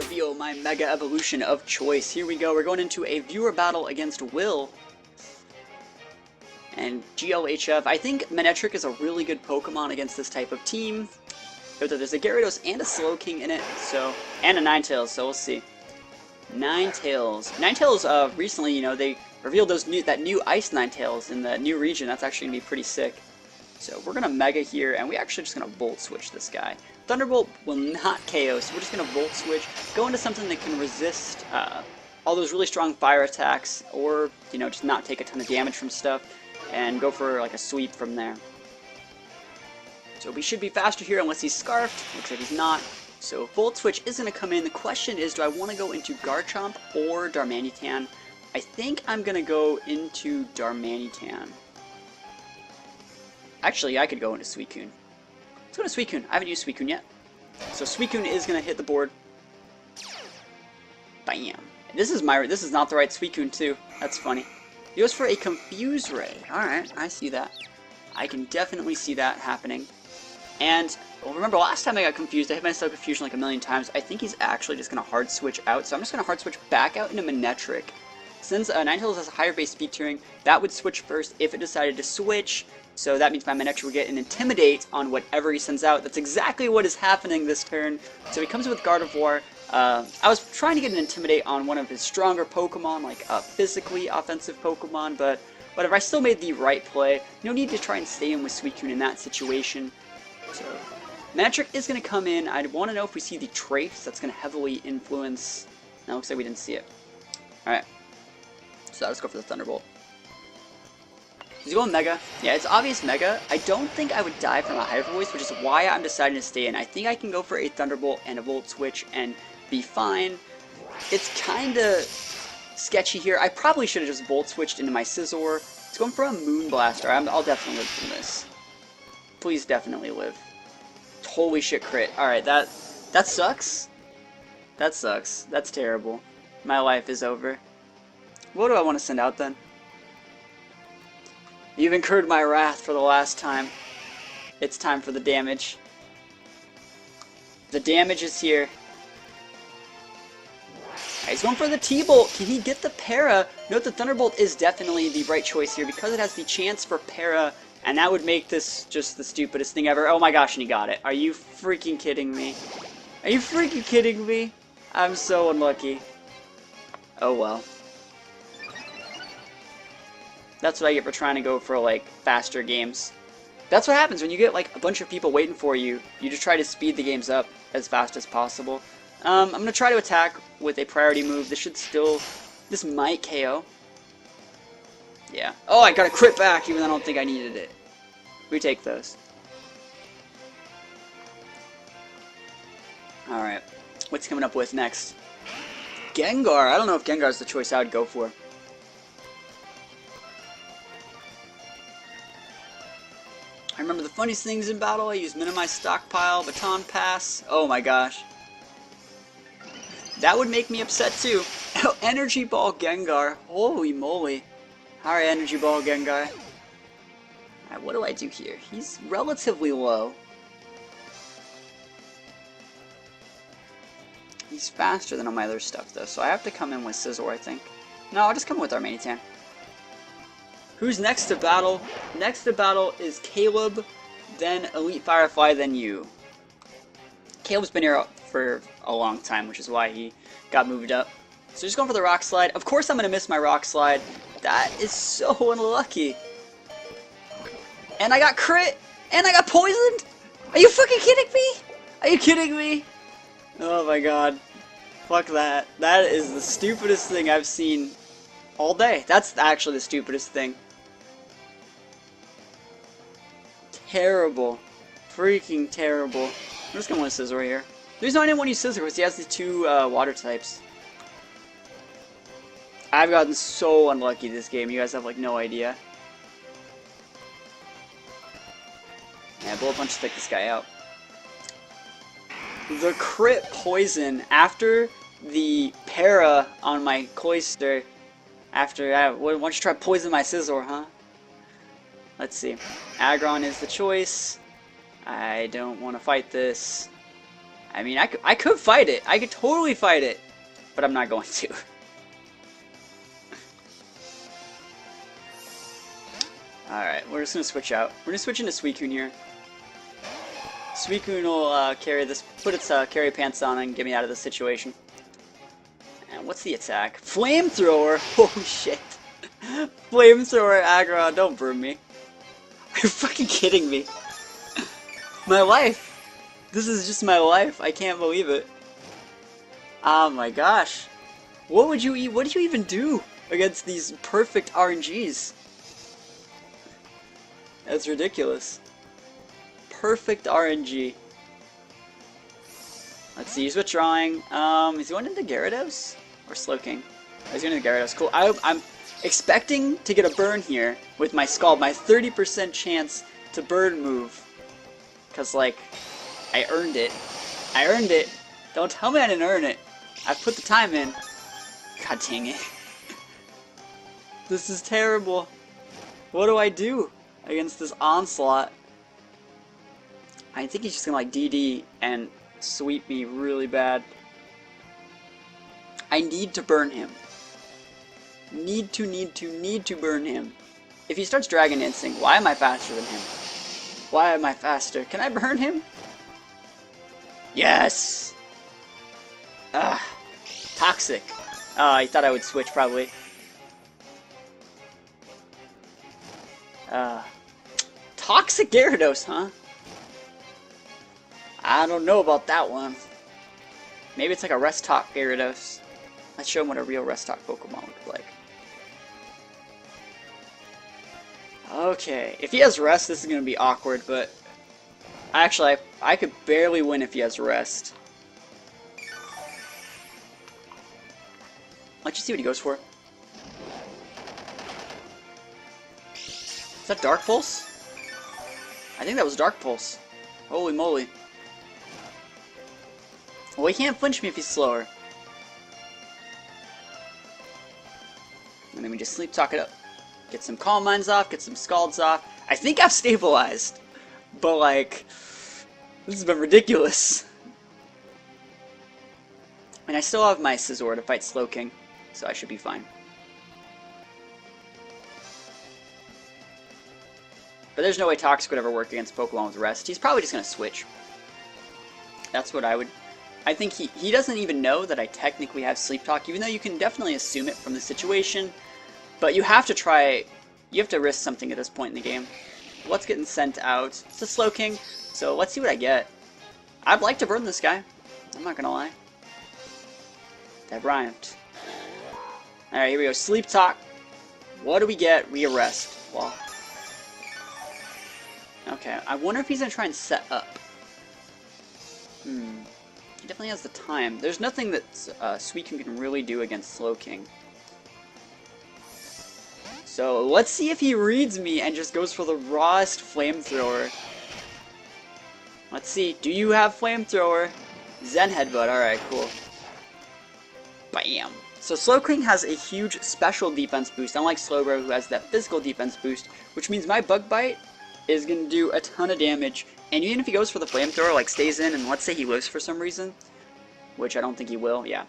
reveal my Mega Evolution of choice. Here we go. We're going into a viewer battle against Will and GLHF. I think Manectric is a really good Pokemon against this type of team. There's a Gyarados and a Slowking in it, and a Ninetales, so we'll see. Ninetales, recently, you know, they revealed that new Ice Ninetales in the new region. That's actually going to be pretty sick. So we're going to Mega here, and we're actually just going to Volt Switch this guy. Thunderbolt will not KO, so we're just going to Volt Switch, go into something that can resist all those really strong fire attacks, or, you know, just not take a ton of damage from stuff, and go for like a sweep from there. So we should be faster here unless he's Scarfed. Looks like he's not. So Volt Switch is going to come in. The question is, do I want to go into Garchomp or Darmanitan? I think I'm going to go into Darmanitan. Actually, I could go into Suicune. Let's go to Suicune. I haven't used Suicune yet. So Suicune is going to hit the board. Bam. This is not the right Suicune too. That's funny. He goes for a Confuse Ray. Alright, I see that. I can definitely see that happening. And, well, remember last time I got confused, I hit myself Confusion like a million times. I think he's actually just going to Hard Switch out. So I'm just going to Hard Switch back out into Manectric. Since Ninetales has a higher base speed tiering, that would switch first if it decided to switch. So that means my Manectric would get an Intimidate on whatever he sends out. That's exactly what is happening this turn. So he comes with Gardevoir. I was trying to get an Intimidate on one of his stronger Pokemon, like a physically offensive Pokemon, but whatever. I still made the right play. No need to try and stay in with Suicune in that situation. So Manectric is going to come in. I want to know if we see the Trace. That's going to heavily influence. Now it looks like we didn't see it. Alright. So let's go for the Thunderbolt. He's going Mega. Yeah, it's obvious Mega. I don't think I would die from a Hyper Voice, which is why I'm deciding to stay in. I think I can go for a Thunderbolt and a Volt Switch and be fine. It's kind of sketchy here. I probably should have just Volt Switched into my Scizor. It's going for a Moonblaster. I'll definitely live from this. Please definitely live. Holy shit, crit. Alright, that sucks. That sucks. That's terrible. My life is over. What do I want to send out then? You've incurred my wrath for the last time. It's time for the damage. The damage is here. He's going for the T-Bolt. Can he get the Para? Note the Thunderbolt is definitely the right choice here because it has the chance for Para, and that would make this just the stupidest thing ever. Oh my gosh, and he got it. Are you freaking kidding me? Are you freaking kidding me? I'm so unlucky. Oh well. That's what I get for trying to go for, like, faster games. That's what happens when you get, like, a bunch of people waiting for you. You just try to speed the games up as fast as possible. I'm going to try to attack with a priority move. This might KO. Yeah. Oh, I got a crit back, even though I don't think I needed it. We take those. Alright. What's coming up with next? Gengar. I don't know if Gengar's the choice I would go for. I remember the funniest things in battle. I used Minimize Stockpile, Baton Pass. Oh my gosh. That would make me upset too. Energy Ball Gengar. Holy moly. Alright, Energy Ball Gengar. Alright, what do I do here? He's relatively low. He's faster than all my other stuff though, so I have to come in with Scizor, I think. No, I'll just come in with Darmanitan. Who's next to battle? Next to battle is Caleb, then Elite Firefly, then you. Caleb's been here for a long time, which is why he got moved up. So just going for the Rock Slide. Of course I'm going to miss my Rock Slide. That is so unlucky. And I got crit! And I got poisoned! Are you fucking kidding me? Are you kidding me? Oh my god. Fuck that. That is the stupidest thing I've seen all day. That's actually the stupidest thing. Terrible. Freaking terrible. I'm just gonna want a Scizor here. The reason I didn't want to use Scizor was he has the two water types. I've gotten so unlucky this game, you guys have like no idea. Yeah, Bullet Punch to take this guy out. The crit poison after the Para on my Cloyster. Why don't you try poison my Scizor, huh? Let's see. Aggron is the choice. I don't want to fight this. I mean, I could fight it. I could totally fight it. But I'm not going to. Alright, we're just going to switch out. We're going to switch into Suicune here. Suicune will carry this, put its carry pants on and get me out of this situation. And what's the attack? Flamethrower? Oh shit. Flamethrower aggro, don't burn me. Are you fucking kidding me? My life. This is just my life. I can't believe it. Oh my gosh. What would you eat? What did you even do against these perfect RNGs? That's ridiculous. Perfect RNG. Let's see, he's withdrawing. Is he going into Gyarados? Or Slowking? Oh, he's going into Gyarados. Cool. I'm expecting to get a burn here with my Scald. My 30% chance to burn move. Because, like, I earned it. I earned it. Don't tell me I didn't earn it. I put the time in. God dang it. This is terrible. What do I do against this onslaught? I think he's just gonna like DD and sweep me really bad. I need to burn him. Need to burn him. If he starts Dragon Dancing, why am I faster than him? Why am I faster? Can I burn him? Yes! Ah, toxic. I thought I would switch probably. Toxic Gyarados, huh? I don't know about that one. Maybe it's like a Rest Talk Gyarados. Let's show him what a real Rest Talk Pokemon would look like. Okay, if he has Rest, this is going to be awkward, but actually, I could barely win if he has Rest. Let's just see what he goes for. Is that Dark Pulse? I think that was Dark Pulse. Holy moly. Well, he can't flinch me if he's slower. And then we just Sleep Talk it up. Get some Calm Minds off, get some Scalds off. I think I've stabilized. But, like, this has been ridiculous. And I still have my Scizor to fight Slowking, so I should be fine. But there's no way Toxic would ever work against Pokemon with Rest. He's probably just going to switch. That's what I would... I think he doesn't even know that I technically have Sleep Talk, even though you can definitely assume it from the situation. But you have to try... You have to risk something at this point in the game. What's getting sent out? It's a Slowking, so let's see what I get. I'd like to burn this guy. I'm not going to lie. That rhymed. Alright, here we go. Sleep Talk. What do we get? Re-arrest. Well... Okay, I wonder if he's going to try and set up. He definitely has the time. There's nothing that Suicune can really do against Slowking. So, let's see if he reads me and just goes for the rawest Flamethrower. Let's see. Do you have Flamethrower? Zen Headbutt. Alright, cool. Bam. So Slowking has a huge special defense boost, unlike Slowbro, who has that physical defense boost, which means my Bug Bite is going to do a ton of damage. And even if he goes for the Flamethrower, like stays in, and let's say he lives for some reason, which I don't think he will, yeah.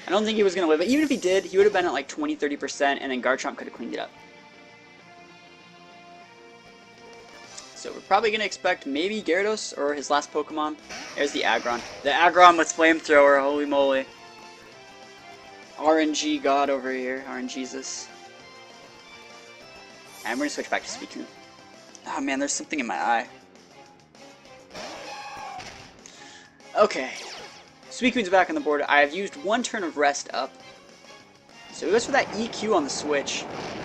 I don't think he was going to live, but even if he did, he would have been at like 20-30%, and then Garchomp could have cleaned it up. So we're probably going to expect maybe Gyarados or his last Pokemon. There's the Aggron. The Aggron with Flamethrower, holy moly. RNG God over here, RNGesus. And we're going to switch back to Suicune. Oh man, there's something in my eye. Okay. Suicune's back on the board. I have used one turn of Rest up. So he goes for that EQ on the switch.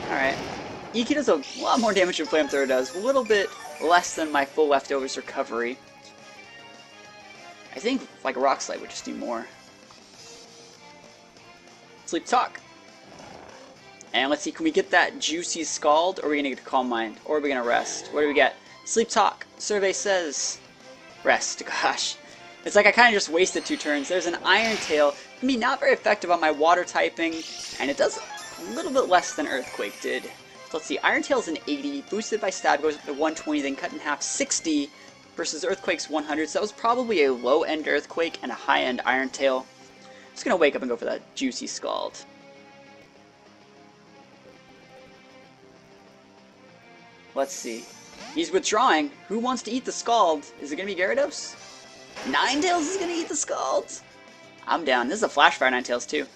Alright. EQ does a lot more damage than Flamethrower does. A little bit less than my full Leftovers recovery. I think like Rock Slide would just do more. Sleep Talk. And let's see, can we get that juicy Scald, or are we going to get a Calm Mind? Or are we going to Rest? What do we get? Sleep Talk. Survey says Rest. Gosh. It's like I kind of just wasted 2 turns. There's an Iron Tail. Can be not very effective on my water typing, and it does a little bit less than Earthquake did. So let's see, Iron Tail's an 80, boosted by Stab, goes up to 120, then cut in half 60. versus Earthquake's 100, so that was probably a low-end Earthquake and a high-end Iron Tail. Just gonna wake up and go for that juicy Scald. Let's see. He's withdrawing. Who wants to eat the Scald? Is it gonna be Gyarados? Ninetales is gonna eat the Scald? I'm down. This is a Flash Fire Ninetales too.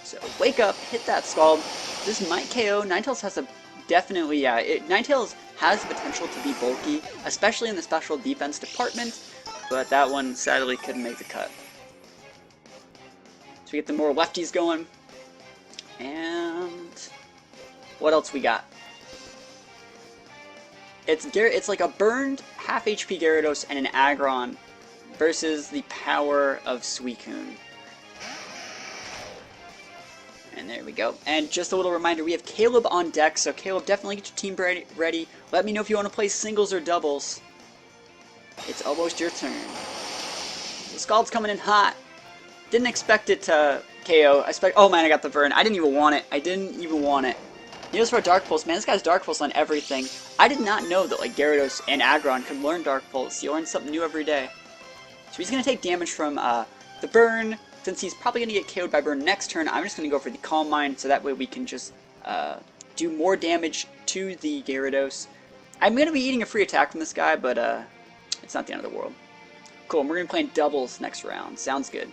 So wake up, hit that Scald. This might KO. Ninetales has a definitely, yeah. Ninetales has the potential to be bulky, especially in the special defense department, but that one sadly couldn't make the cut. So we get the more lefties going. And what else we got? It's like a burned half HP Gyarados and an Aggron versus the power of Suicune. And there we go. And just a little reminder, we have Caleb on deck, so Caleb, definitely get your team ready. Let me know if you want to play singles or doubles. It's almost your turn. The Scald's coming in hot. Didn't expect it to KO. Oh man, I got the burn. I didn't even want it. He goes for a Dark Pulse. Man, this guy's Dark Pulse on everything. I did not know that like Gyarados and Aggron could learn Dark Pulse. You learn something new every day. So he's going to take damage from the burn. Since he's probably going to get KO'd by burn next turn, I'm just going to go for the Calm Mind, so that way we can just do more damage to the Gyarados. I'm going to be eating a free attack from this guy, but it's not the end of the world. Cool, and we're going to be playing doubles next round. Sounds good.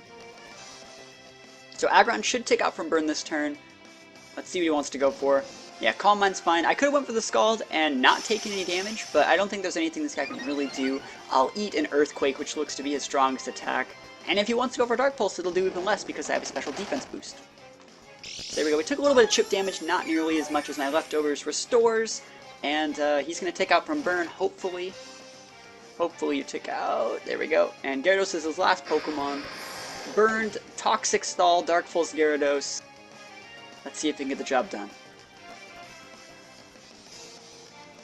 So Aggron should take out from burn this turn. Let's see what he wants to go for. Yeah, Calm Mind's fine. I could have went for the Scald and not taken any damage, but I don't think there's anything this guy can really do. I'll eat an Earthquake, which looks to be his strongest attack. And if he wants to go for Dark Pulse, it'll do even less because I have a special defense boost. So there we go. We took a little bit of chip damage, not nearly as much as my leftovers restores. And he's going to take out from burn, hopefully. Hopefully you took out. There we go. And Gyarados is his last Pokemon. Burned, Toxic Stall, Dark Pulse Gyarados. Let's see if he can get the job done.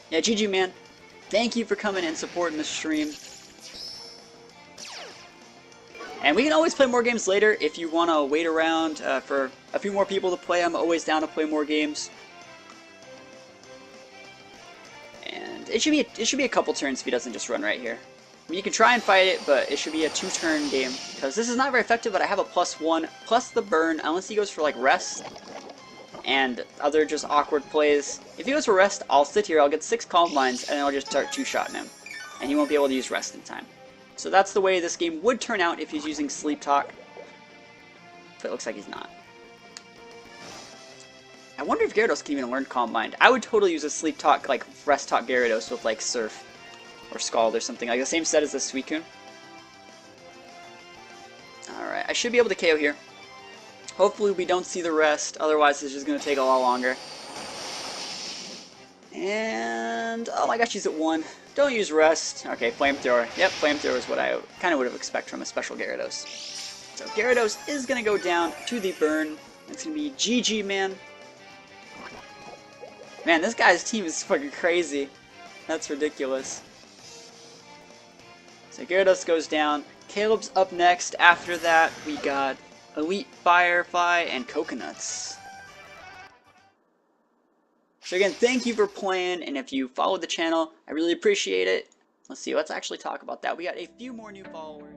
Yeah, GG, man. Thank you for coming and supporting the stream. And we can always play more games later if you want to wait around for a few more people to play. I'm always down to play more games. And it should be a couple turns if he doesn't just run right here. I mean, you can try and fight it, but it should be a 2-turn game. Because this is not very effective, but I have a +1 plus the burn, unless he goes for like rest and other just awkward plays. If he goes for rest, I'll sit here, I'll get 6 Calm Minds, and then I'll just start 2-shotting him. And he won't be able to use rest in time. So that's the way this game would turn out if he's using Sleep Talk. But it looks like he's not. I wonder if Gyarados can even learn Calm Mind. I would totally use a Sleep Talk, like Rest Talk Gyarados with like Surf or Scald or something. Like the same set as the Suicune. Alright, I should be able to KO here. Hopefully we don't see the rest, otherwise it's just going to take a lot longer. And, oh my gosh, he's at 1. Don't use rest. Okay, Flamethrower. Yep, Flamethrower is what I kind of would have expected from a special Gyarados. So Gyarados is going to go down to the burn. It's going to be GG, man. Man, this guy's team is fucking crazy. That's ridiculous. So Gyarados goes down. Caleb's up next. After that, we got Elite Firefly and Coconuts. So again, thank you for playing, and if you followed the channel, I really appreciate it. Let's see, let's actually talk about that. We got a few more new followers.